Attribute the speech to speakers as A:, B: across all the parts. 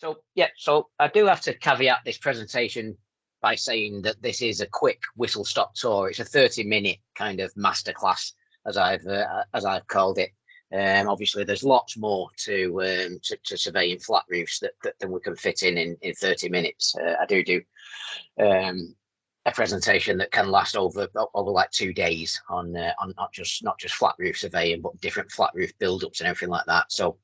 A: So yeah, so I do have to caveat this presentation by saying that this is a quick whistle-stop tour. It's a 30-minute kind of masterclass, as I've called it. Obviously, there's lots more to surveying flat roofs than we can fit in 30 minutes. I do a presentation that can last over like 2 days on not just flat roof surveying, but different flat roof build-ups and everything like that. So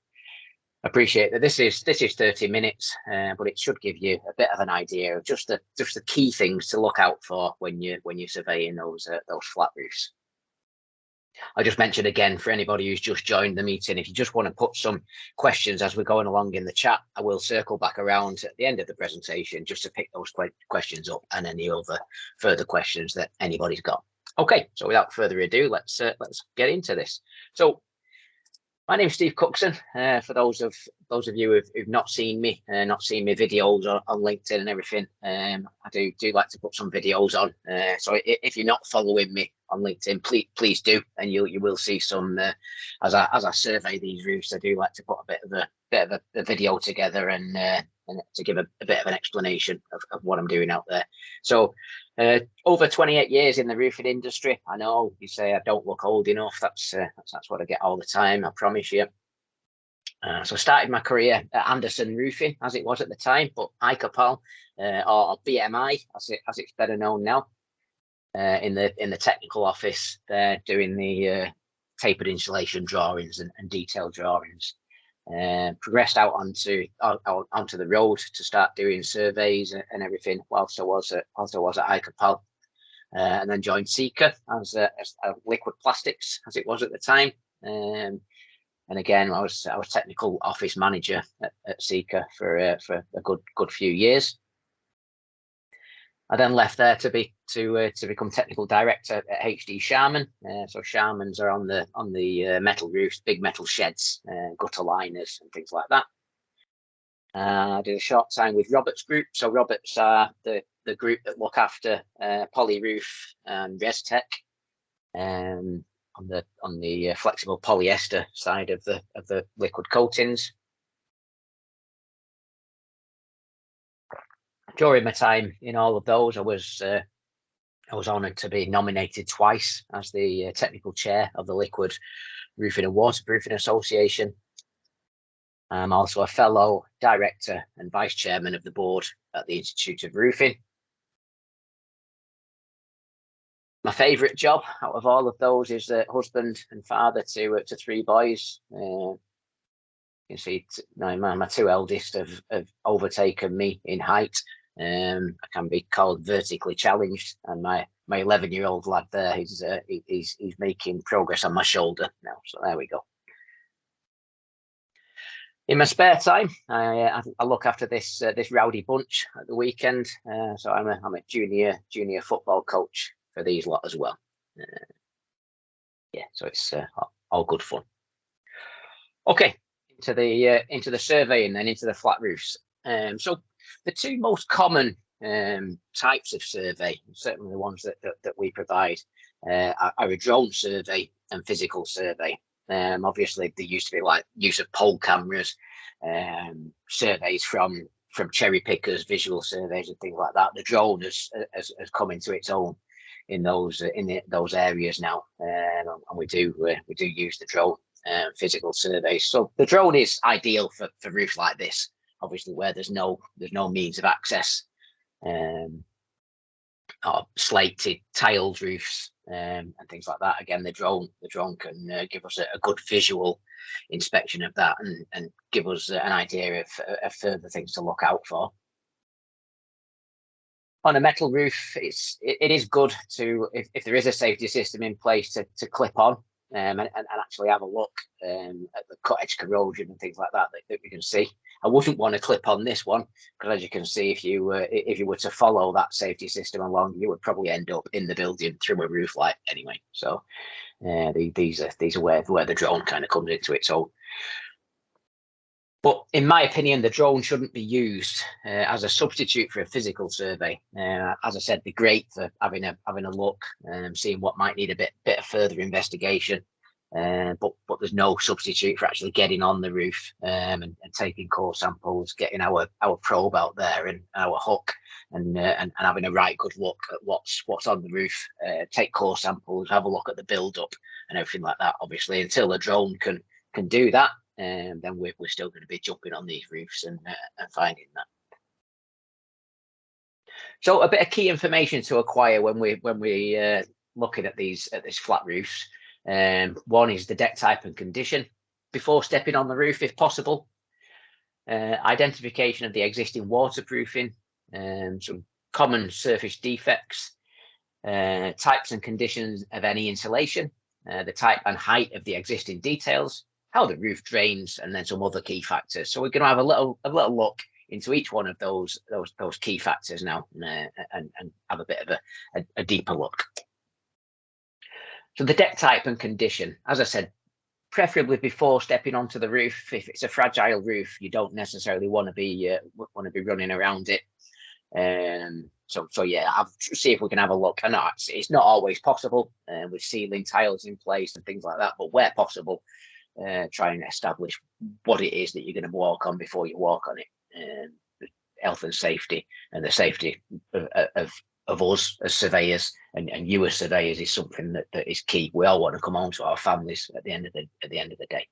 A: appreciate that this is 30 minutes, but it should give you a bit of an idea of just the key things to look out for when you're surveying those flat roofs. I just mentioned again, for anybody who's just joined the meeting, if you just want to put some questions as we're going along in the chat, I will circle back around at the end of the presentation just to pick those questions up and any other further questions that anybody's got. Okay, so without further ado, let's get into this. So my name's Steve Cookson. For those of you who've not seen me videos on LinkedIn and everything, I do like to put some videos on. So if you're not following me on LinkedIn, please do, and you will see some. As I survey these roofs, I do like to put a bit of a video together and to give a bit of an explanation of what I'm doing out there. So over 28 years in the roofing industry. I know you say I don't look old enough. That's what I get all the time, I promise you. So I started my career at Anderson Roofing, as it was at the time, but ICAPAL or BMI, as it's better known now, in the technical office there, doing the tapered insulation drawings and detailed drawings. Progressed out onto the road to start doing surveys and everything whilst I was at ICAPAL, and then joined Sika as liquid plastics, as it was at the time. And again, I was technical office manager at Sika for a good few years. I then left there to become technical director at HD Sharman. So Sharmans are on the metal roofs, big metal sheds, gutter liners and things like that. I did a short time with Roberts Group. So Roberts are the group that look after Polyroof and ResTech, on the flexible polyester side of the liquid coatings. During my time in all of those, I was honoured to be nominated twice as the technical chair of the Liquid Roofing and Waterproofing Association. I'm also a fellow director and vice chairman of the board at the Institute of Roofing. My favourite job out of all of those is husband and father to 3 boys. You can see my 2 eldest have overtaken me in height. I can be called vertically challenged, and my 11-year-old lad there, he's making progress on my shoulder now. So there we go. In my spare time, I look after this rowdy bunch at the weekend. So I'm a junior football coach for these lot as well. Yeah, so it's all good fun. Okay, into the surveying and into the flat roofs. So the 2 most common types of survey, certainly the ones that we provide, are a drone survey and physical survey. Obviously, there used to be like use of pole cameras, surveys from cherry pickers, visual surveys and things like that. The drone has come into its own in those areas now, and we do use the drone physical surveys. So the drone is ideal for roofs like this, obviously where there's no means of access, or slated tiled roofs and things like that. Again, the drone can give us a good visual inspection of that and give us an idea of further things to look out for. On a metal roof, it is good to, if there is a safety system in place, to clip on and actually have a look at the cut edge corrosion and things like that we can see. I wouldn't want to clip on this one because, as you can see, if you were to follow that safety system along, you would probably end up in the building through a roof light anyway. So these are where the drone kind of comes into its own. But in my opinion, the drone shouldn't be used as a substitute for a physical survey. As I said, they're great for having a look, seeing what might need a bit of further investigation. but there's no substitute for actually getting on the roof and taking core samples, getting our probe out there and our hook, and having a right good look at what's on the roof. Take core samples, have a look at the build up and everything like that. Obviously, until a drone can do that, then we're still going to be jumping on these roofs and finding that. So a bit of key information to acquire when we looking at these flat roofs. One is the deck type and condition before stepping on the roof, if possible. Identification of the existing waterproofing, some common surface defects, types and conditions of any insulation, the type and height of the existing details, how the roof drains, and then some other key factors. So we're going to have a little look into each one of those key factors now, and have a bit of a deeper look. So the deck type and condition, as I said, preferably before stepping onto the roof. If it's a fragile roof, you don't necessarily want to be running around it. So yeah, see if we can have a look. I know it's not always possible with ceiling tiles in place and things like that, but where possible, try and establish what it is that you're going to walk on before you walk on it. Health and safety, and the safety of us as surveyors and you as surveyors is something that is key. We all want to come home to our families at the end of the day.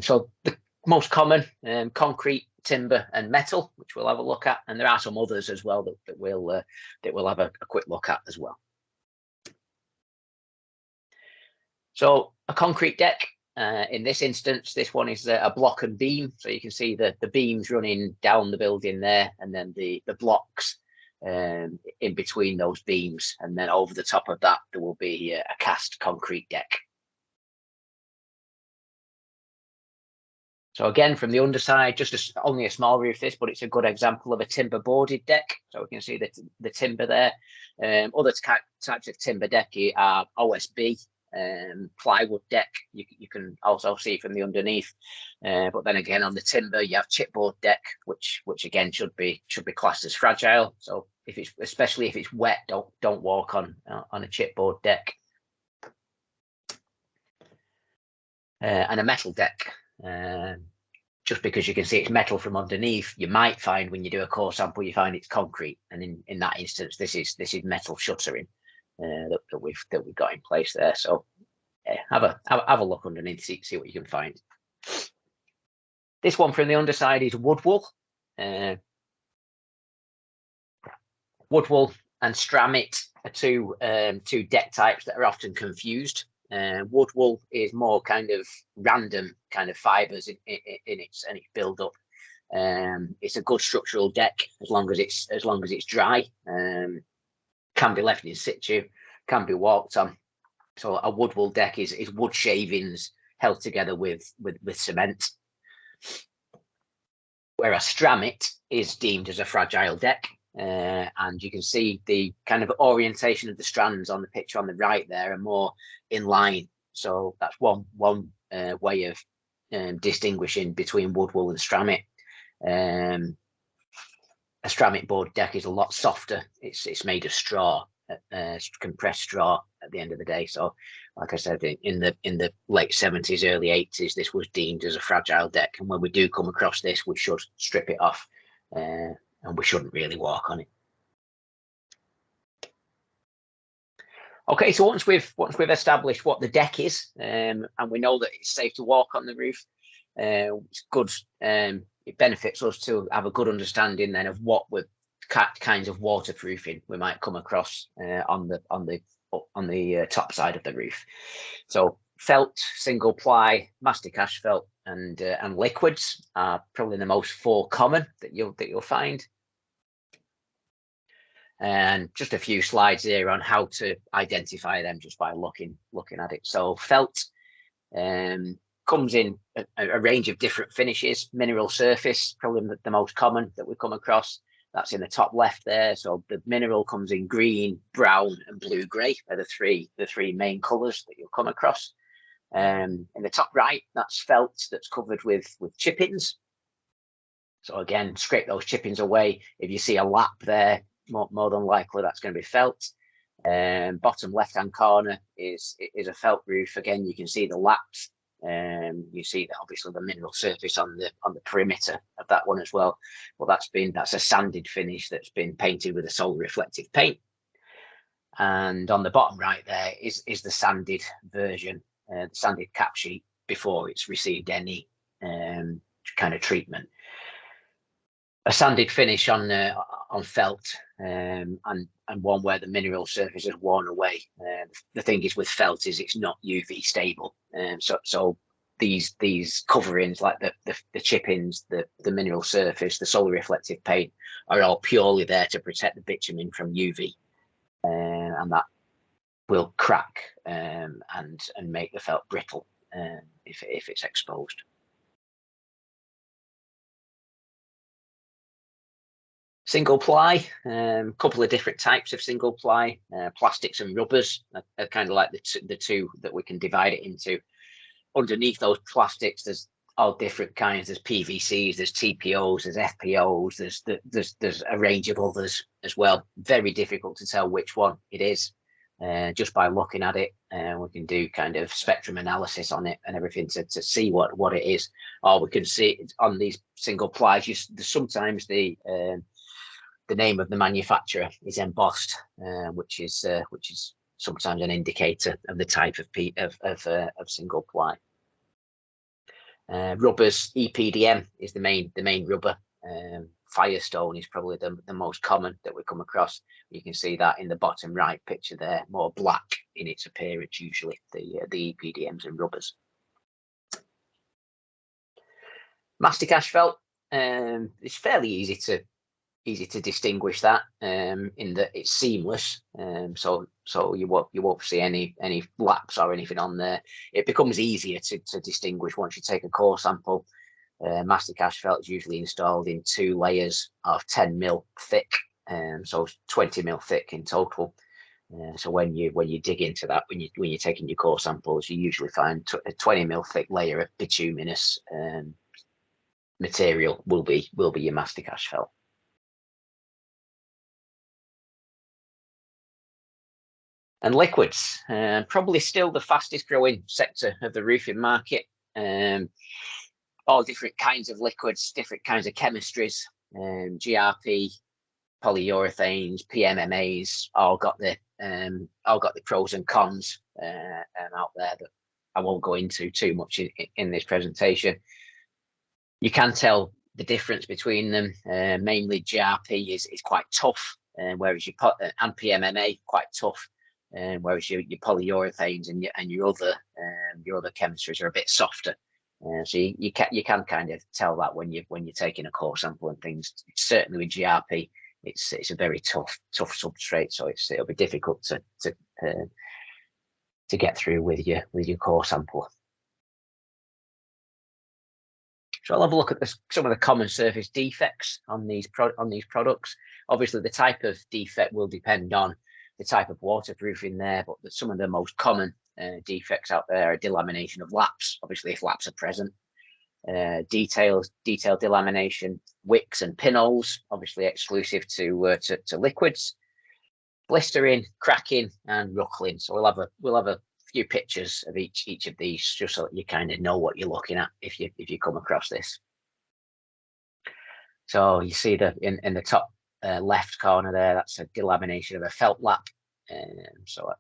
A: So the most common, concrete, timber and metal, which we'll have a look at, and there are some others as well that we'll have a quick look at as well. So a concrete deck, in this instance, this one is a block and beam, so you can see the beams running down the building there, and then the blocks in between those beams, and then over the top of that there will be a cast concrete deck. So again, from the underside, only a small roof this, but it's a good example of a timber boarded deck. So we can see the timber there. Other types of timber deck are OSB, plywood deck. You can also see from the underneath. But then again, on the timber, you have chipboard deck, which again should be classed as fragile. So especially if it's wet, don't walk on a chipboard deck. And a metal deck. Just because you can see it's metal from underneath, you might find when you do a core sample, you find it's concrete, and in that instance, this is metal shuttering that we've got in place there. So have a look underneath, see what you can find. This one from the underside is wood wool. Wood wool and stramit are two deck types that are often confused. Wood wool is more kind of random kind of fibers in its build up. It's a good structural deck as long as it's dry. Can be left in situ, can be walked on. So a wood wool deck is wood shavings held together with cement. Whereas stramit is deemed as a fragile deck. And you can see the kind of orientation of the strands on the picture on the right there are more in line. So that's one way of distinguishing between wood wool and stramit. A stramit board deck is a lot softer. It's made of straw, compressed straw at the end of the day. So like I said, in the late 70s, early 80s, this was deemed as a fragile deck. And when we do come across this, we should strip it off. And we shouldn't really walk on it. Okay, so once we've established what the deck is, and we know that it's safe to walk on the roof, it's good. It benefits us to have a good understanding then of what kinds of waterproofing we might come across on the top side of the roof. So felt, single ply, mastic asphalt, and liquids are probably the most common that you'll find. And just a few slides here on how to identify them just by looking at it. So felt comes in a range of different finishes. Mineral surface, probably the most common that we come across. That's in the top left there. So the mineral comes in green, brown, and blue-grey are the three main colours that you'll come across. In the top right, that's felt that's covered with chippings. So again, scrape those chippings away. If you see a lap there, more than likely that's going to be felt. Bottom left-hand corner is a felt roof. Again, you can see the laps. You see that obviously the mineral surface on the perimeter of that one as well. Well, that's a sanded finish that's been painted with a solar reflective paint. And on the bottom right there is the sanded version, the sanded cap sheet before it's received any kind of treatment. A sanded finish on felt, and one where the mineral surface has worn away. The thing is with felt is it's not UV stable, so these coverings like the chippings, the mineral surface, the solar reflective paint are all purely there to protect the bitumen from UV, and that will crack and make the felt brittle if it's exposed. Single ply, couple of different types of single ply. Plastics and rubbers are kind of like the two that we can divide it into. Underneath those plastics, there's all different kinds. There's PVCs, there's TPOs, there's FPOs, there's a range of others as well. Very difficult to tell which one it is just by looking at it. We can do kind of spectrum analysis on it and everything to see what it is. Or we can see on these single plies, sometimes the name of the manufacturer is embossed, which is sometimes an indicator of the type of single ply. Rubbers, EPDM is the main rubber. Firestone is probably the most common that we come across. You can see that in the bottom right picture there, more black in its appearance usually, the EPDMs and rubbers. Mastic asphalt, it's fairly easy to distinguish that in that it's seamless, so you won't see any laps or anything on there. It becomes easier to distinguish once you take a core sample. Mastic asphalt is usually installed in 2 layers of 10 mil thick, so 20 mil thick in total. So when you dig into that, when you're taking your core samples, you usually find a 20 mil thick layer of bituminous material will be your mastic asphalt. And liquids, probably still the fastest growing sector of the roofing market. All different kinds of liquids, different kinds of chemistries, GRP, polyurethanes, PMMAs, all got the pros and cons out there that I won't go into too much in this presentation. You can tell the difference between them. Mainly GRP is quite tough, whereas and PMMA quite tough. Whereas your polyurethanes and your other chemistries are a bit softer. So you can kind of tell that when you're taking a core sample and things. Certainly with GRP, it's a very tough substrate, so it'll be difficult to get through with your core sample. So I'll have a look at some of the common surface defects on these products. Obviously, the type of defect will depend on the type of waterproofing there, but some of the most common defects out there are delamination of laps, obviously if laps are present, detailed delamination, wicks and pinholes, obviously exclusive to liquids, blistering, cracking, and ruckling. So we'll have a few pictures of each of these just so that you kind of know what you're looking at if you come across this. So you see in the top left corner there, that's a delamination of a felt lap. So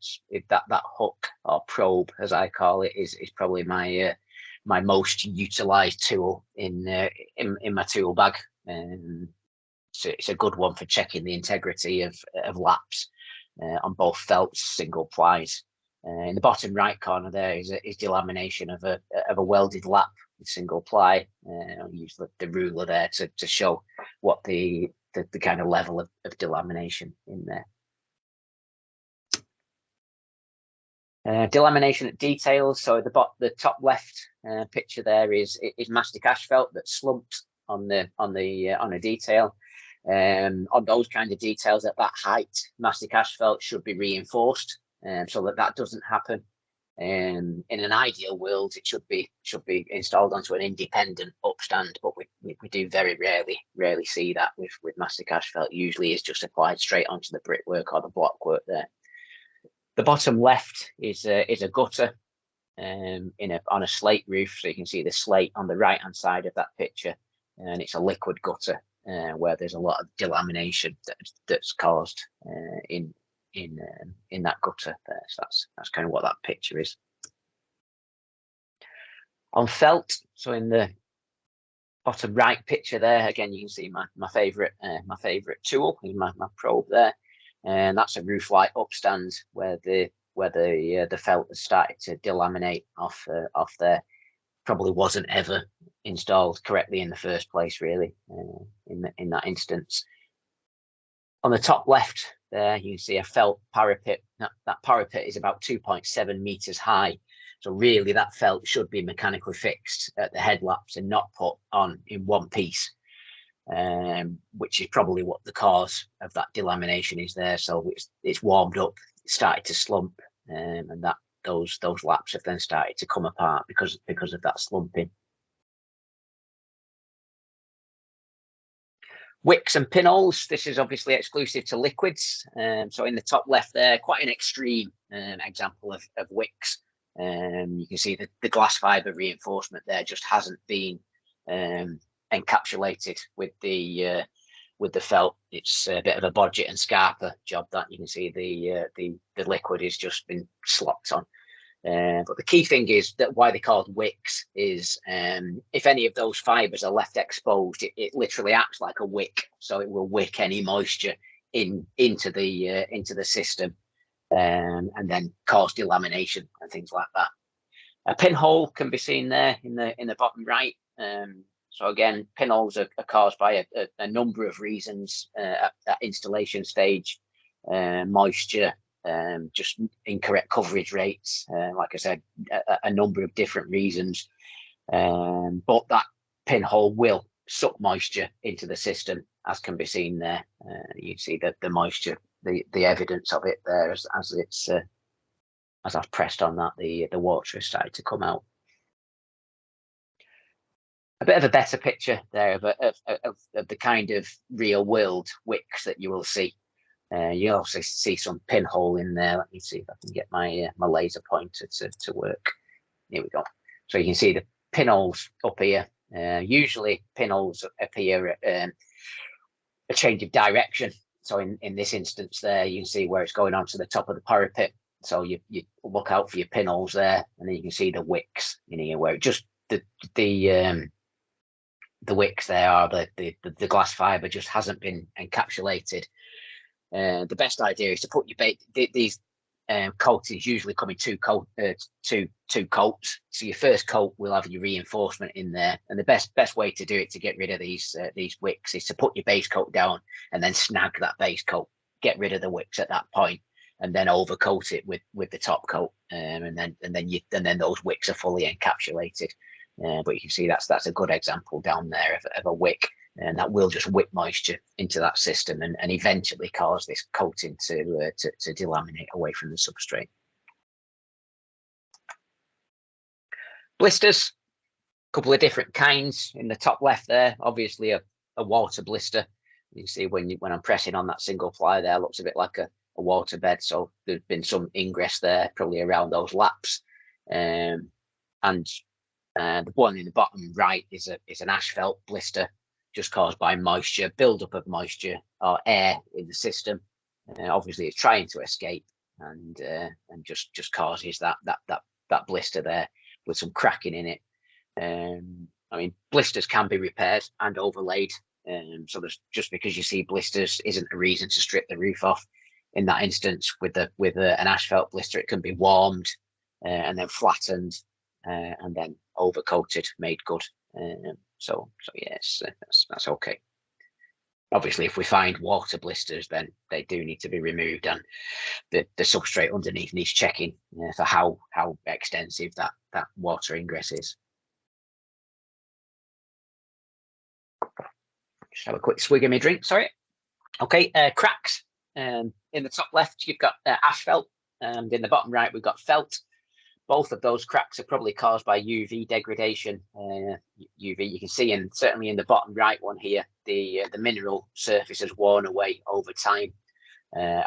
A: that hook or probe, as I call it, is probably my most utilized tool in my tool bag. So it's a good one for checking the integrity of laps on both felts, single plies. In the bottom right corner there is delamination of a welded lap with single ply. I'll use the ruler there to show what the kind of level of delamination in there. Delamination at details. So the top left picture there is mastic asphalt that's slumped on a detail. On those kind of details at that height, mastic asphalt should be reinforced so that doesn't happen. In an ideal world, it should be installed onto an independent upstand, but we do very rarely see that with mastic asphalt. Usually, it's just applied straight onto the brickwork or the blockwork there. The bottom left is a gutter on a slate roof, so you can see the slate on the right hand side of that picture, and it's a liquid gutter where there's a lot of delamination that's caused in that gutter there. So that's kind of what that picture is. On felt, so in the bottom right picture there, again you can see my favorite tool, my probe there, and that's a roof light upstand where the felt has started to delaminate off there. Probably wasn't ever installed correctly in the first place, really, in that instance. On the top left there, you can see a felt parapet. That parapet is about 2.7 meters high. So really that felt should be mechanically fixed at the headlaps and not put on in one piece, which is probably what the cause of that delamination is there. So it's warmed up, started to slump, and those laps have then started to come apart because of that slumping. Wicks and pinholes, this is obviously exclusive to liquids. So in the top left there, quite an extreme example of wicks. You can see the glass fiber reinforcement there just hasn't been encapsulated with the felt. It's a bit of a bodget and scarper job that you can see the liquid has just been slopped on. But the key thing is that why they're called wicks is if any of those fibers are left exposed, it literally acts like a wick, so it will wick any moisture into the system, and then cause delamination and things like that. A pinhole can be seen there in the bottom right. So again, pinholes are caused by a number of reasons at installation stage, moisture, just incorrect coverage rates, like I said, a number of different reasons. But that pinhole will suck moisture into the system, as can be seen there. You see that the moisture, the evidence of it there as I've pressed on that, the water has started to come out. A bit of a better picture there of the kind of real world wicks that you will see. You also see some pinhole in there. Let me see if I can get my laser pointer to work. Here we go. So you can see the pinholes up here. Usually pinholes appear at a change of direction. So in this instance there, you can see where it's going onto the top of the parapet. So you look out for your pinholes there, and then you can see the wicks in here where it just the wicks there are the glass fiber just hasn't been encapsulated. The best idea is to put your these coatings usually come in two coats. So your first coat will have your reinforcement in there, and the best way to do it to get rid of these wicks is to put your base coat down and then snag that base coat, get rid of the wicks at that point, and then overcoat it with the top coat, and then those wicks are fully encapsulated. But you can see that's a good example down there of a wick, and that will just wick moisture into that system and eventually cause this coating to delaminate away from the substrate. Blisters, a couple of different kinds in the top left there. Obviously a water blister. You can see when I'm pressing on that single ply there, looks a bit like a water bed. So there's been some ingress there, probably around those laps. And the one in the bottom right is an asphalt blister, just caused by moisture, buildup of moisture or air in the system. Obviously, it's trying to escape and just causes that blister there with some cracking in it. I mean, blisters can be repaired and overlaid. So there's, just because you see blisters isn't a reason to strip the roof off. In that instance, with an asphalt blister, it can be warmed and then flattened and then overcoated, made good. So yes, that's okay. Obviously, if we find water blisters, then they do need to be removed, and the substrate underneath needs checking for how extensive that water ingress is. Just have a quick swig of my drink. Sorry. Okay, cracks. In the top left, you've got asphalt, and in the bottom right, we've got felt. Both of those cracks are probably caused by UV degradation. UV, you can see, and certainly in the bottom right one here, the mineral surface has worn away over time,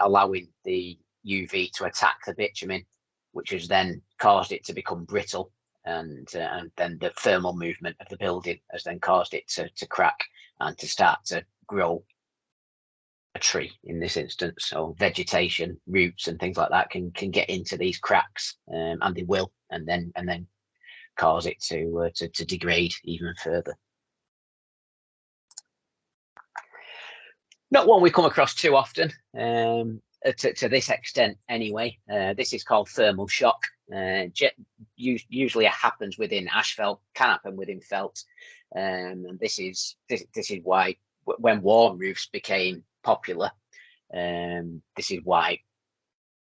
A: allowing the UV to attack the bitumen, which has then caused it to become brittle, and then the thermal movement of the building has then caused it to crack and to start to grow a tree in this instance. So vegetation, roots, and things like that can get into these cracks, and they will, and then cause it to degrade even further. Not one we come across too often, to this extent anyway. This is called thermal shock. Usually it happens within asphalt, can happen within felt, and this is why when warm roofs became popular, this is why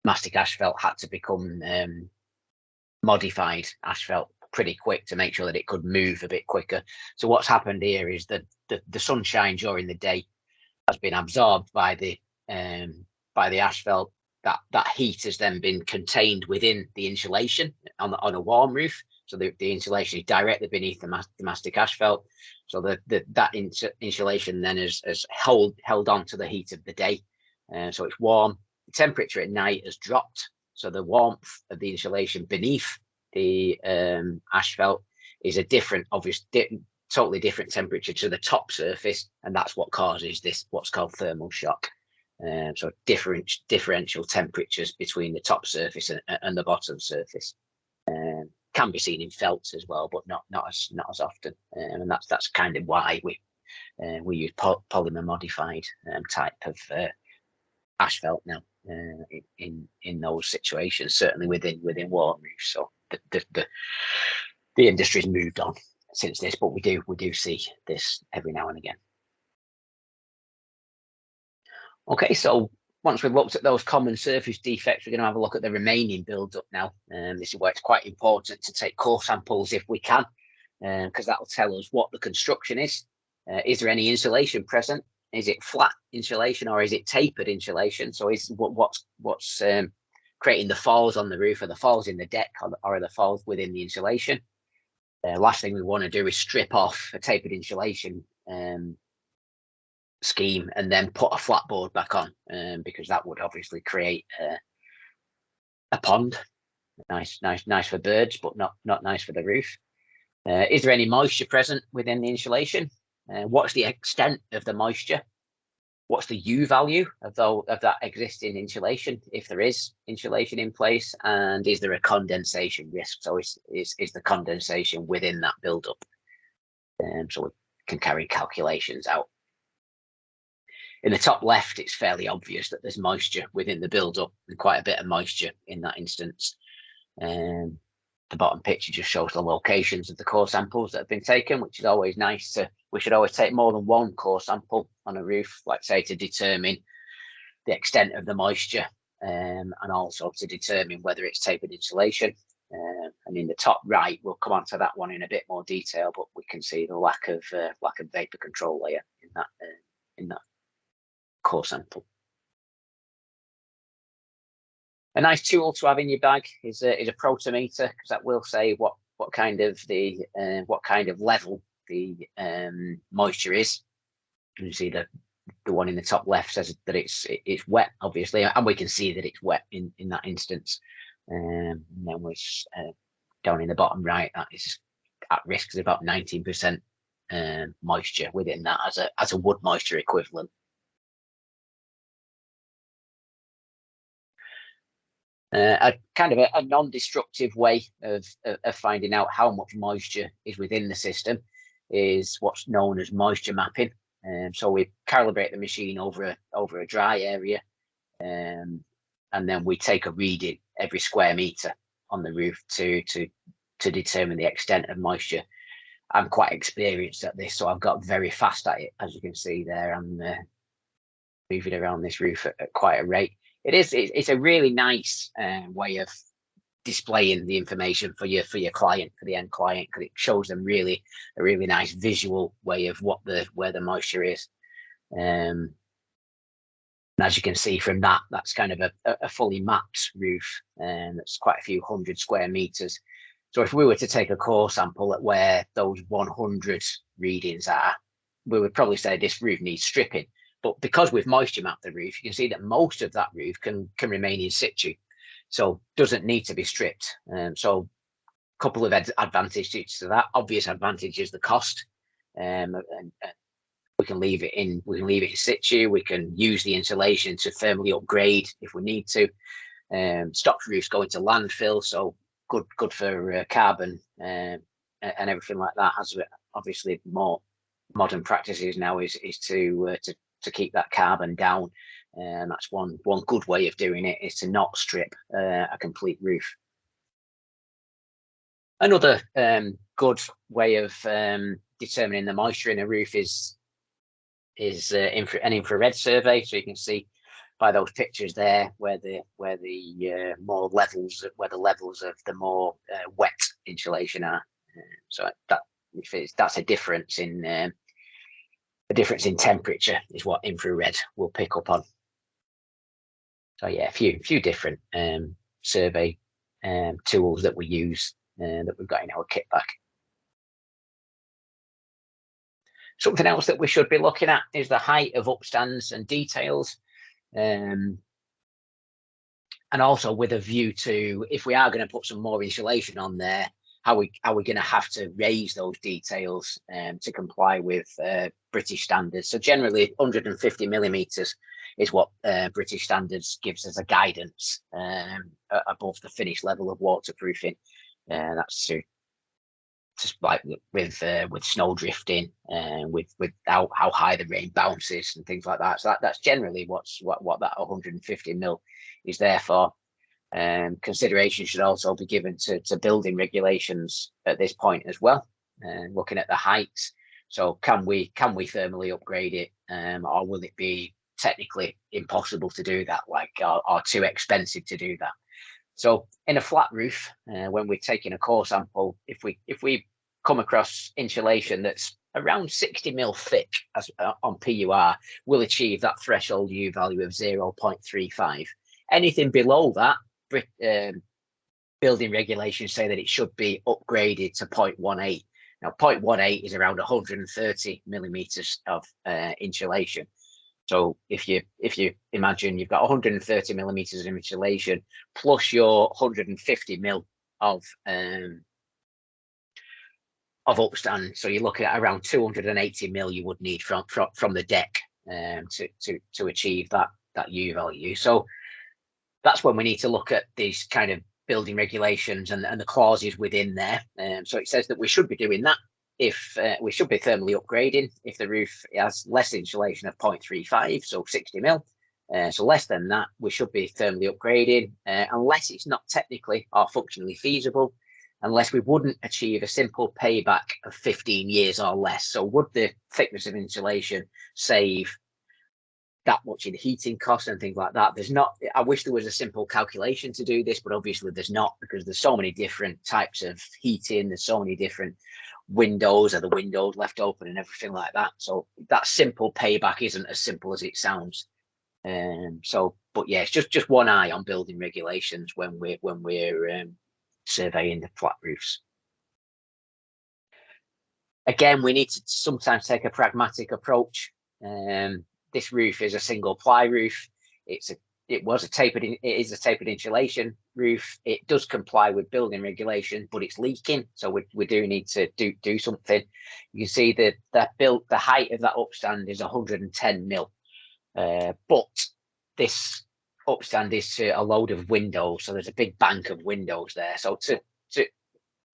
A: mastic asphalt had to become modified asphalt pretty quick to make sure that it could move a bit quicker. So what's happened here is that the sunshine during the day has been absorbed by the asphalt. That heat has then been contained within the insulation on a warm roof. So the insulation is directly beneath the mastic asphalt. So that insulation then has held on to the heat of the day. So it's warm. The temperature at night has dropped. So the warmth of the insulation beneath the asphalt is a different, totally different temperature to the top surface, and that's what causes this, what's called thermal shock. So differential temperatures between the top surface and the bottom surface can be seen in felts as well, but not as often. And that's kind of why we use polymer modified type of asphalt now in those situations, certainly within warm roofs. So the industry's moved on since this, but we do see this every now and again. Okay, so once we've looked at those common surface defects, we're going to have a look at the remaining build-up now. This is where it's quite important to take core samples if we can, because that will tell us what the construction is. Is there any insulation present? Is it flat insulation or is it tapered insulation? So is what's creating the falls on the roof? Are the falls in the deck, or are the falls within the insulation? Last thing we want to do is strip off a tapered insulation scheme and then put a flat board back on, because that would obviously create a pond. Nice for birds, but not nice for the roof. Is there any moisture present within the insulation? What's the extent of the moisture? What's the U value of that existing insulation, if there is insulation in place? And is there a condensation risk? So is the condensation within that build-up? So we can carry calculations out. In the top left, it's fairly obvious that there's moisture within the build-up, and quite a bit of moisture in that instance. The bottom picture just shows the locations of the core samples that have been taken, which is always nice. We should always take more than one core sample on a roof, like say to determine the extent of the moisture, and also to determine whether it's tapered insulation. And in the top right, we'll come on to that one in a bit more detail, but we can see the lack of vapor control layer in that core sample. A nice tool to have in your bag is a protometer, because that will say what kind of level the moisture is. You see the one in the top left says that it's wet, obviously, and we can see that it's wet in that instance. And then we're down in the bottom right, that is at risk is about 19% moisture within that as a wood moisture equivalent. A kind of a non-destructive way of finding out how much moisture is within the system is what's known as moisture mapping. So we calibrate the machine over a dry area, and then we take a reading every square meter on the roof to determine the extent of moisture. I'm quite experienced at this, so I've got very fast at it. As you can see there, I'm moving around this roof at quite a rate. It's a really nice way of displaying the information for your client, for the end client, because it shows them a really nice visual way of where the moisture is. And as you can see from that, that's kind of a fully mapped roof, and that's quite a few hundred square meters. So if we were to take a core sample at where those 100 readings are, we would probably say this roof needs stripping. But because we've moisture mapped the roof, you can see that most of that roof can remain in situ, so doesn't need to be stripped. So a couple of advantages to that. Obvious advantage is the cost. And we can leave it in. We can leave it in situ. We can use the insulation to thermally upgrade if we need to. Stock roofs go into landfill, so good for carbon and everything like that. As obviously more modern practices now is to keep that carbon down, and that's one good way of doing it, is to not strip a complete roof. Another good way of determining the moisture in a roof is an infrared survey. So you can see by those pictures there where the more levels, where the levels of the more wet insulation are. So that's a difference in temperature is what infrared will pick up on. So yeah, a few different survey tools that we use that we've got in our kit bag. Something else that we should be looking at is the height of upstands and details, and also with a view to, if we are going to put some more insulation on there, how we going to have to raise those details to comply with British standards. So generally 150 millimeters is what British standards gives as a guidance above the finished level of waterproofing. That's just like with snow drifting and with how high the rain bounces and things like that. So that's generally what that 150 mil is there for. Consideration should also be given to building regulations at this point as well, looking at the heights. So can we thermally upgrade it, or will it be technically impossible to do that, like or too expensive to do that? So in a flat roof, when we're taking a core sample, if we come across insulation that's around 60 mil thick on PUR, we'll achieve that threshold U value of 0.35. Anything below that, building regulations say that it should be upgraded to 0.18. Now 0.18 is around 130 millimeters of insulation. So if you imagine you've got 130 millimeters of insulation plus your 150 mil of upstand, so you're looking at around 280 mil you would need from the deck to achieve that U value. So that's when we need to look at these kind of building regulations and the clauses within there. So it says that we should be doing that if we should be thermally upgrading if the roof has less insulation of 0.35, so 60 mil. So less than that, we should be thermally upgrading unless it's not technically or functionally feasible, unless we wouldn't achieve a simple payback of 15 years or less. So would the thickness of insulation save that much in heating costs and things like that? There's not. I wish there was a simple calculation to do this, but obviously there's not, because there's so many different types of heating. There's so many different windows, are the windows left open and everything like that. So that simple payback isn't as simple as it sounds. But yeah, it's just one eye on building regulations when we're surveying the flat roofs. Again, we need to sometimes take a pragmatic approach. This roof is a single ply roof. It is a tapered insulation roof. It does comply with building regulation, but it's leaking, so we do need to do something. You can see that the height of that upstand is 110 mil, but this upstand is to a load of windows, so there's a big bank of windows there. So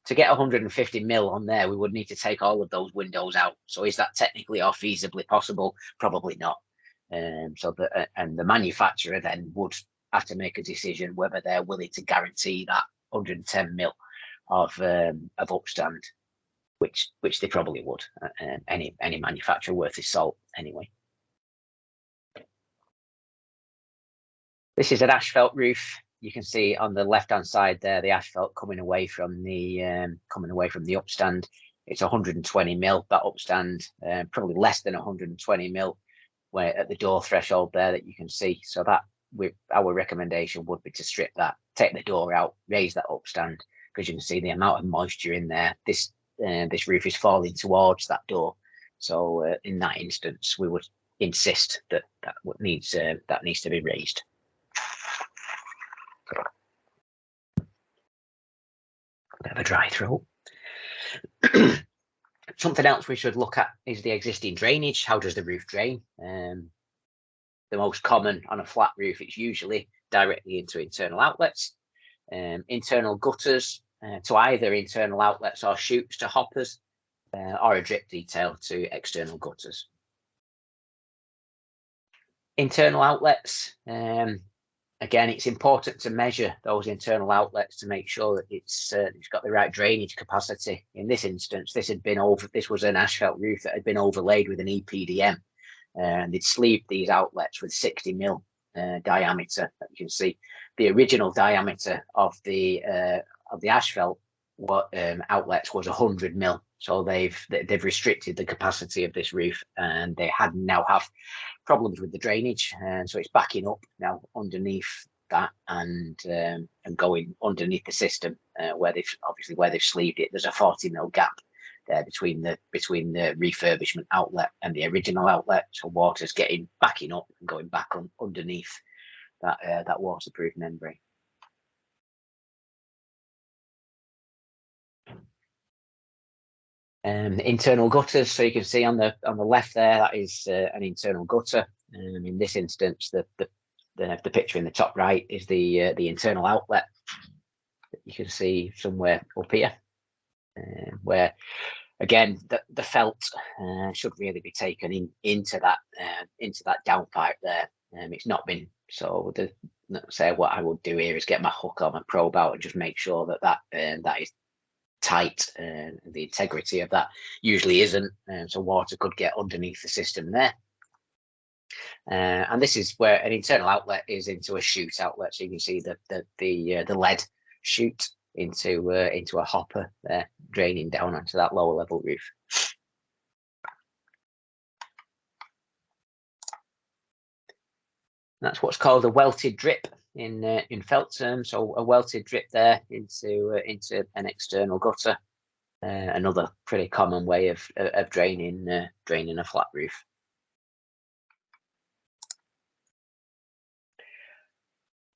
A: to get 150 mil on there, we would need to take all of those windows out. So is that technically or feasibly possible? Probably not. And the manufacturer then would have to make a decision whether they're willing to guarantee that 110 mil of upstand, which they probably would. Any manufacturer worth his salt anyway. This is an asphalt roof. You can see on the left-hand side there the asphalt coming away from the upstand. It's 120 mil that upstand, probably less than 120 mil. Where at the door threshold there that you can see. So that our recommendation would be to strip that, take the door out, raise that upstand, because you can see the amount of moisture in there. This roof is falling towards that door. So in that instance, we would insist that that needs to be raised. Bit of a dry throat. Something else we should look at is the existing drainage. How does the roof drain? The most common on a flat roof, it's usually directly into internal outlets, internal gutters to either internal outlets or chutes to hoppers, or a drip detail to external gutters. Internal outlets, again, it's important to measure those internal outlets to make sure that it's got the right drainage capacity. In this instance, this was an asphalt roof that had been overlaid with an EPDM, and they'd sleeved these outlets with 60 mil diameter. You can see the original diameter of the asphalt outlets was 100 mil. So they've restricted the capacity of this roof, and they now have problems with the drainage, and so it's backing up now underneath that and going underneath the system where they've sleeved it. There's a 40 mil gap there between the refurbishment outlet and the original outlet, so water's backing up and going back underneath that waterproof membrane. Internal gutters, so you can see on the left there, that is an internal gutter. In this instance, the picture in the top right is the internal outlet that you can see somewhere up here, where again the felt should really be taken into that downpipe there. It's not been, so what I would do here is get my hook or my probe out and just make sure that is tight, and the integrity of that usually isn't, so water could get underneath the system there. And this is where an internal outlet is into a chute outlet, so you can see the lead chute into a hopper there, draining down onto that lower level roof. That's what's called a welted drip in felt terms. So a welted drip there into an external gutter, another pretty common way of draining a flat roof.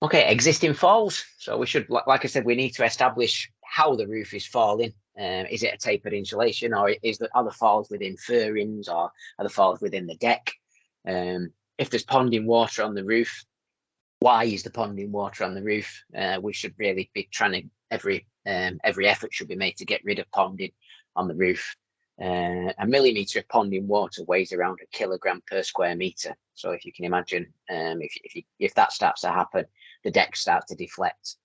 A: Okay, existing falls. So we should, like I said, we need to establish how the roof is falling. Is it a tapered insulation, or are the falls within fairings, or are the falls within the deck? If there's ponding water on the roof, why is the ponding water on the roof? We should really be trying to, every effort should be made to get rid of ponding on the roof. A millimetre of ponding water weighs around 1 kilogram per square metre. So if you can imagine, if that starts to happen, the deck starts to deflect,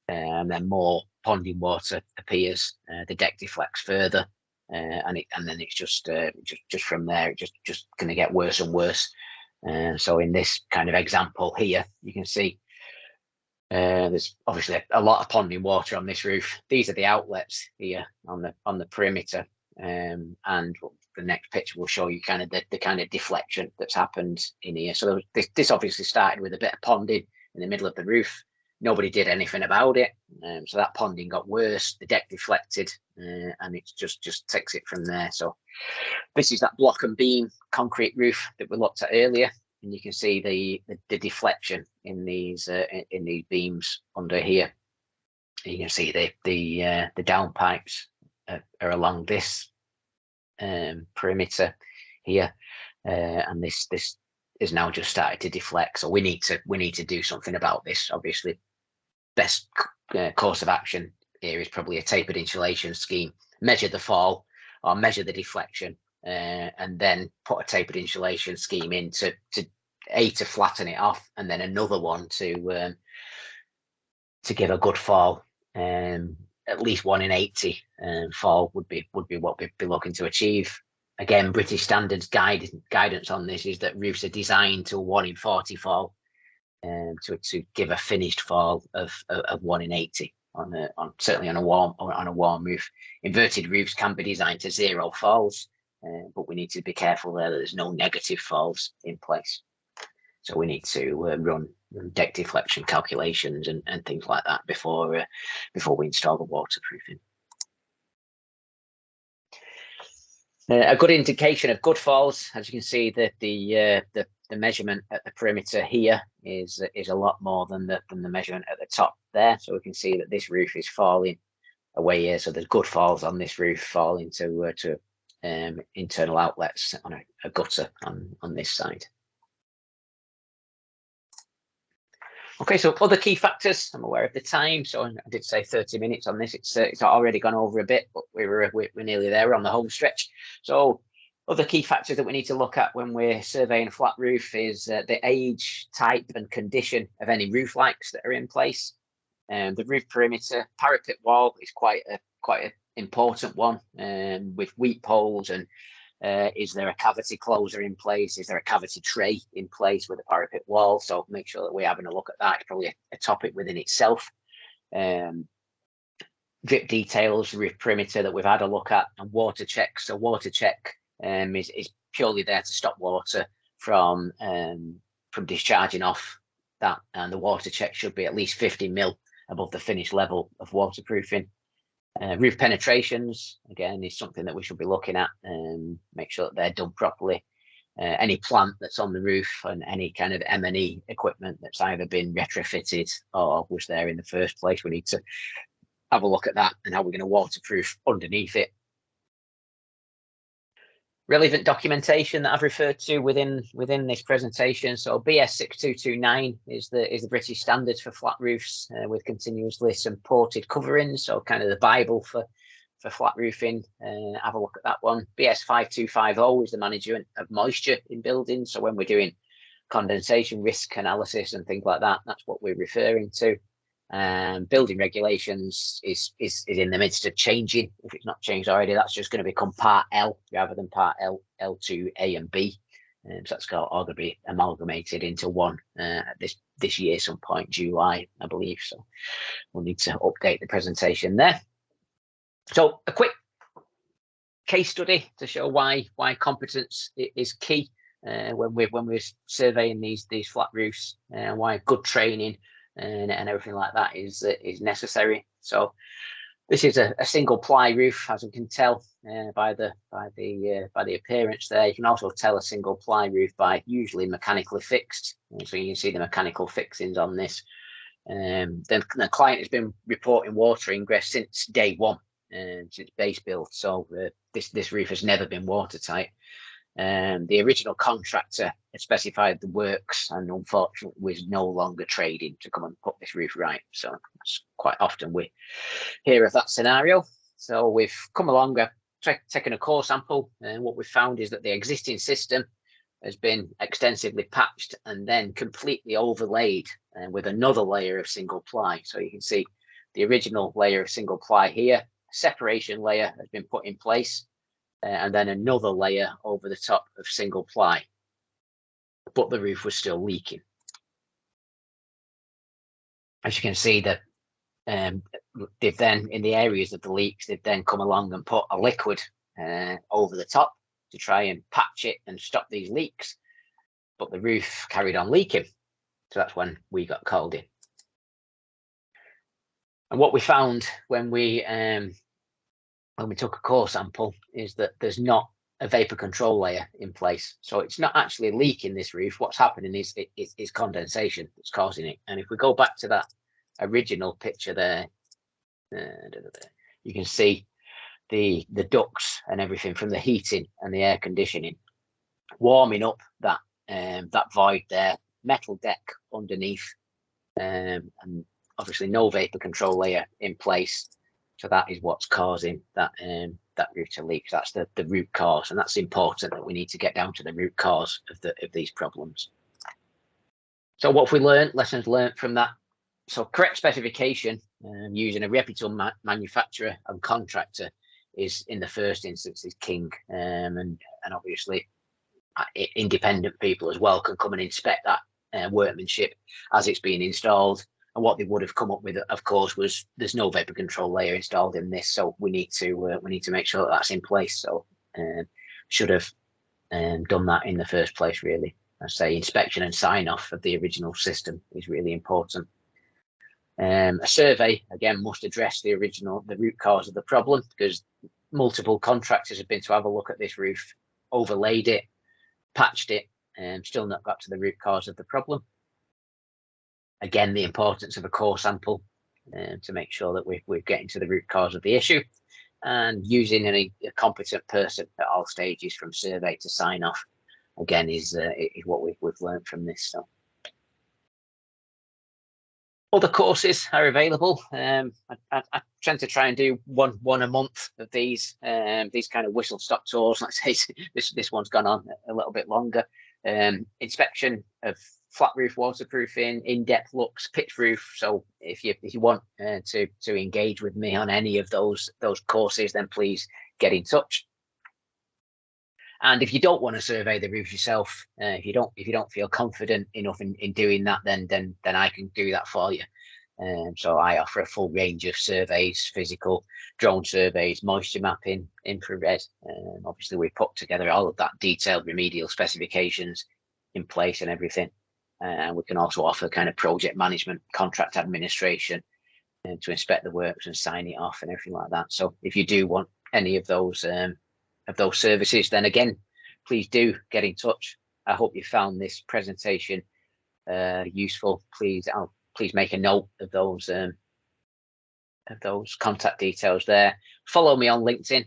A: and then more ponding water appears. The deck deflects further, and then it's just from there, it's just going to get worse and worse. So in this kind of example here, you can see there's obviously a lot of ponding water on this roof. These are the outlets here on the perimeter, and the next picture will show you kind of the kind of deflection that's happened in here. So this obviously started with a bit of ponding in the middle of the roof. Nobody did anything about it, so that ponding got worse. The deck deflected, and it just takes it from there. So this is that block and beam concrete roof that we looked at earlier, and you can see the deflection in these beams under here. You can see the downpipes are along this perimeter here, and this is now just started to deflect. So we need to do something about this. Obviously, best course of action here is probably a tapered insulation scheme. Measure the fall or measure the deflection, and then put a tapered insulation scheme in to flatten it off, and then another one to give a good fall. At least 1 in 80 fall would be what we'd be looking to achieve. Again, British Standards guidance on this is that roofs are designed to 1 in 40 fall, to give a finished fall of 1 in 80 certainly on a warm roof. Inverted roofs can be designed to 0 falls, but we need to be careful there that there's no negative falls in place. So we need to run deck deflection calculations and things like that before we install the waterproofing. A good indication of good falls, as you can see, that the measurement at the perimeter here is a lot more than the measurement at the top there. So we can see that this roof is falling away here. So there's good falls on this roof falling to internal outlets on a gutter on this side. Okay, so other key factors. I'm aware of the time, so I did say 30 minutes on this. It's already gone over a bit, but we're nearly there. We're on the home stretch. So other key factors that we need to look at when we're surveying a flat roof is the age, type, and condition of any roof lights that are in place. The roof perimeter parapet wall is quite an important one, with weep holes and is there a cavity closer in place? Is there a cavity tray in place with a parapet wall? So make sure that we're having a look at that. It's probably a topic within itself. Drip details, roof perimeter that we've had a look at, and water checks. So water check is purely there to stop water from discharging off that, and the water check should be at least 50 mil above the finished level of waterproofing. Roof penetrations, again, is something that we should be looking at and make sure that they're done properly. Any plant that's on the roof and any kind of M&E equipment that's either been retrofitted or was there in the first place, we need to have a look at that and how we're going to waterproof underneath it. Relevant documentation that I've referred to within this presentation. So BS 6229 is the British standards for flat roofs with continuously supported coverings. So kind of the Bible for flat roofing. Have a look at that one. BS 5250 is the management of moisture in buildings. So when we're doing condensation risk analysis and things like that, that's what we're referring to. Building regulations is in the midst of changing. If it's not changed already, that's just going to become Part L rather than Part L2 A and B. So that's all going to be amalgamated into one this year, some point, July, I believe. So we'll need to update the presentation there. So a quick case study to show why competence is key when we're surveying these flat roofs, and why good training and everything like that is necessary. So this is a single ply roof, as you can tell by the appearance there. You can also tell a single ply roof by usually mechanically fixed. So you can see the mechanical fixings on this. The client has been reporting water ingress since day one, since base build. So this roof has never been watertight. The original contractor had specified the works and unfortunately was no longer trading to come and put this roof right. So quite often we hear of that scenario. So we've come along, taken a core sample, and what we've found is that the existing system has been extensively patched and then completely overlaid with another layer of single ply. So you can see the original layer of single ply here, separation layer has been put in place, and then another layer over the top of single ply, but the roof was still leaking. As you can see, that they've then, in the areas of the leaks, they've then come along and put a liquid over the top to try and patch it and stop these leaks, but the roof carried on leaking. So that's when we got called in. And what we found when we took a core sample is that there's not a vapor control layer in place. So it's not actually leaking this roof. What's happening is condensation that's causing it. And if we go back to that original picture there, you can see the ducts and everything from the heating and the air conditioning warming up that void there, metal deck underneath, and obviously no vapor control layer in place. So that is what's causing that roof to leak. So that's the root cause, and that's important that we need to get down to the root cause of these problems. So what have we learned? Lessons learned from that. So correct specification using a reputable manufacturer and contractor is, in the first instance, is king. And obviously independent people as well can come and inspect that workmanship as it's being installed. And what they would have come up with, of course, was there's no vapor control layer installed in this, so we need to make sure that that's in place. So should have done that in the first place. Really, I say inspection and sign off of the original system is really important. A survey again must address the root cause of the problem, because multiple contractors have been to have a look at this roof, overlaid it, patched it, and still not got to the root cause of the problem. Again, the importance of a core sample to make sure that we're getting to the root cause of the issue, and using a competent person at all stages from survey to sign off, again, is what we've learned from this. So other courses are available. I tend to try and do one a month of these kind of whistle stop tours. Let's say this one's gone on a little bit longer. Inspection of flat roof waterproofing, in-depth looks, pitch roof. So if you want to engage with me on any of those courses, then please get in touch. And if you don't want to survey the roof yourself, if you don't feel confident enough in doing that, then I can do that for you. So I offer a full range of surveys: physical, drone surveys, moisture mapping, infrared. Obviously, we put together all of that detailed remedial specifications in place and everything. And we can also offer kind of project management, contract administration, to inspect the works and sign it off and everything like that. So if you do want any of those services, then again, please do get in touch. I hope you found this presentation useful. Please make a note of those contact details there. Follow me on LinkedIn.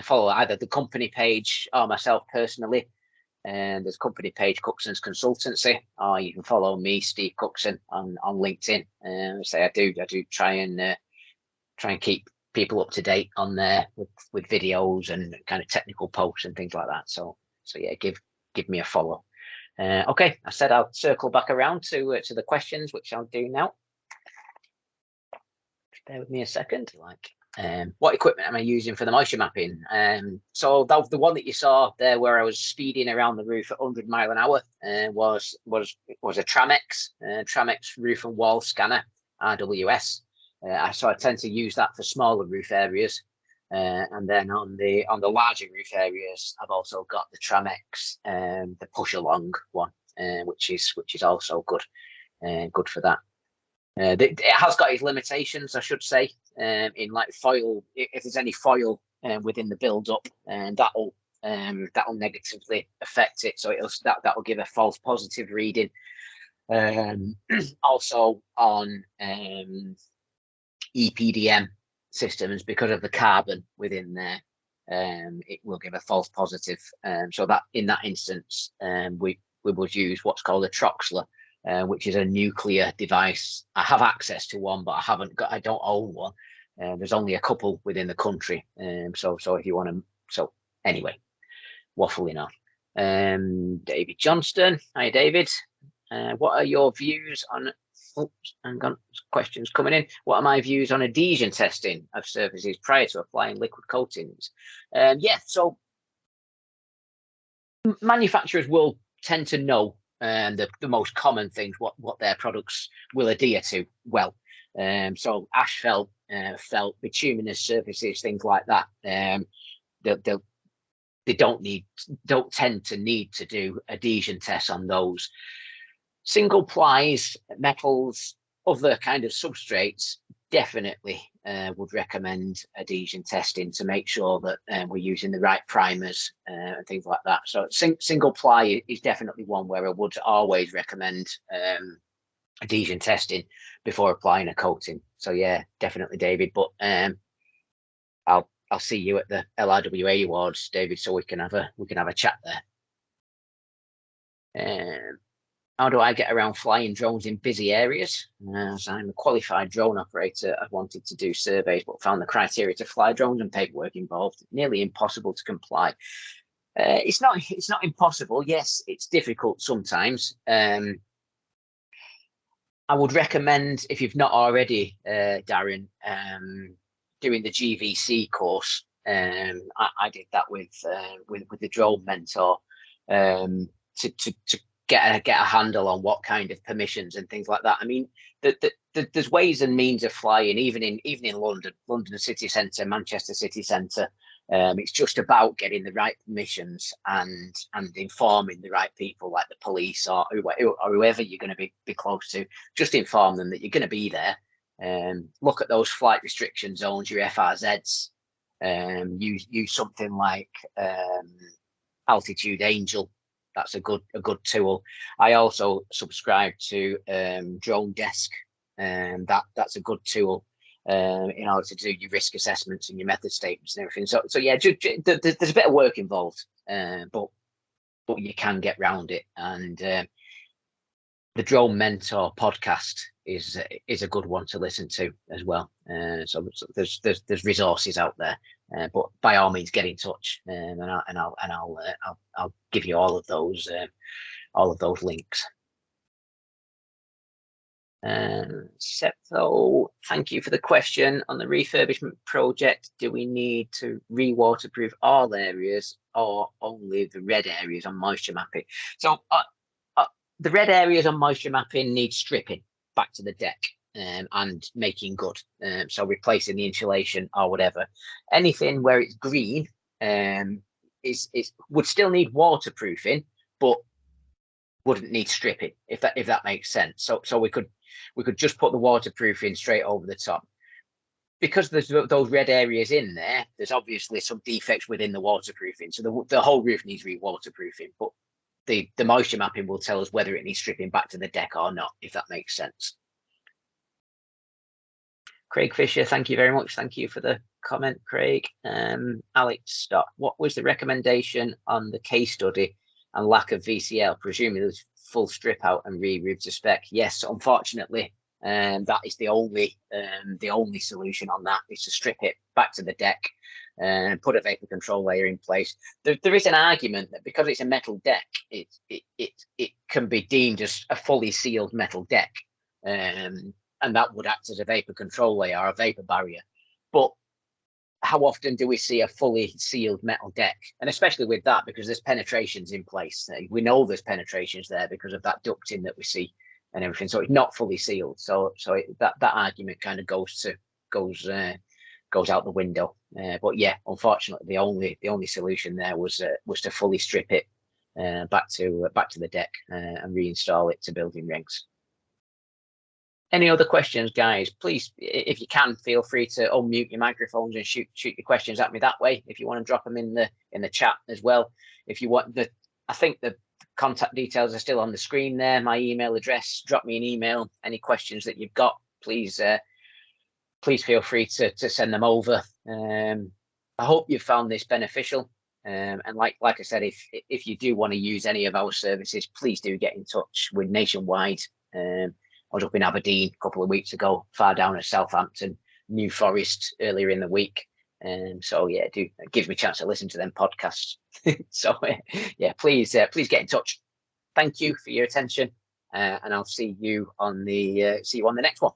A: Follow either the company page or myself personally. And there's a company page, Cookson's Consultancy, or you can follow me, Steve Cookson, on LinkedIn. I do try and keep people up to date on there with videos and kind of technical posts and things like that. So yeah, give me a follow. Okay, I said I'll circle back around to the questions, which I'll do now. Just bear with me a second. What equipment am I using for the moisture mapping? So the one that you saw there, where I was speeding around the roof at 100 miles an hour, was a Tramex roof and wall scanner, RWS. So I tend to use that for smaller roof areas, and then on the larger roof areas, I've also got the Tramex, the push along one, which is also good for that. It has got its limitations, I should say, in like foil. If there's any foil within the build up, and that'll negatively affect it, so that'll give a false positive reading. Also on EPDM systems, because of the carbon within there, it will give a false positive. So that in that instance, we would use what's called a Troxler, which is a nuclear device. I have access to one, but I don't own one. There's only a couple within the country. So if you want to, so anyway, waffling on. David Johnston, hi David. What are your views on? Oops, hang on, questions coming in. What are my views on adhesion testing of surfaces prior to applying liquid coatings? Yeah, so manufacturers will tend to know the most common things, what their products will adhere to well. So asphalt, felt, bituminous surfaces, things like that. They don't tend to need to do adhesion tests on those. Single plies, metals, other kind of substrates, definitely would recommend adhesion testing to make sure that we're using the right primers and things like that. So single ply is definitely one where I would always recommend adhesion testing before applying a coating. So yeah, definitely, David. But I'll see you at the LRWA Awards, David, so we can have a chat there. How do I get around flying drones in busy areas? As I'm a qualified drone operator, I wanted to do surveys, but found the criteria to fly drones and paperwork involved nearly impossible to comply. It's not impossible. Yes, it's difficult sometimes. I would recommend, if you've not already, Darren, doing the GVC course. I did that with the drone mentor to get a handle on what kind of permissions and things like that. I mean, there's ways and means of flying, even in London city centre, Manchester city centre. It's just about getting the right permissions and informing the right people, like the police or whoever you're going to be close to. Just inform them that you're going to be there. Look at those flight restriction zones, your FRZs. Use something like Altitude Angel. That's a good tool. I also subscribe to Drone Desk, and that's a good tool in order to do your risk assessments and your method statements and everything. So yeah, there's a bit of work involved, but you can get around it. And the Drone Mentor podcast is a good one to listen to as well. So there's resources out there, but by all means get in touch, and I'll give you all of those links. So thank you for the question on the refurbishment project. Do we need to re-waterproof all areas or only the red areas on moisture mapping? So the red areas on moisture mapping need stripping back to the deck and making good. So replacing the insulation or whatever. Anything where it's green would still need waterproofing, but wouldn't need stripping, if that makes sense. So we could just put the waterproofing straight over the top. Because there's those red areas in there, there's obviously some defects within the waterproofing. So the whole roof needs re-waterproofing, but the moisture mapping will tell us whether it needs stripping back to the deck or not, if that makes sense. Craig Fisher, thank you very much. Thank you for the comment, Craig. Alex Stott, what was the recommendation on the case study and lack of VCL? Presumably there's full strip out and re-roof to spec. Yes, unfortunately, that is the only solution on that, is to strip it back to the deck and put a vapor control layer in place. There is an argument that because it's a metal deck, it can be deemed as a fully sealed metal deck, and that would act as a vapor control layer or a vapor barrier. But how often do we see a fully sealed metal deck? And especially with that, because there's penetrations in place. We know there's penetrations there because of that ducting that we see and everything. So it's not fully sealed. So that argument kind of goes out the window. But yeah, unfortunately, the only solution there was to fully strip it back to the deck and reinstall it to building rings. Any other questions, guys? Please, if you can, feel free to unmute your microphones and shoot your questions at me that way. If you want to drop them in the chat as well. If you want I think the contact details are still on the screen there. My email address. Drop me an email. Any questions that you've got, please feel free to send them over. I hope you've found this beneficial. And like I said, if you do want to use any of our services, please do get in touch. We're nationwide. I was up in Aberdeen a couple of weeks ago, far down at Southampton, New Forest earlier in the week. So yeah, it gives me a chance to listen to them podcasts. So yeah, please get in touch. Thank you for your attention, and I'll see you on the next one.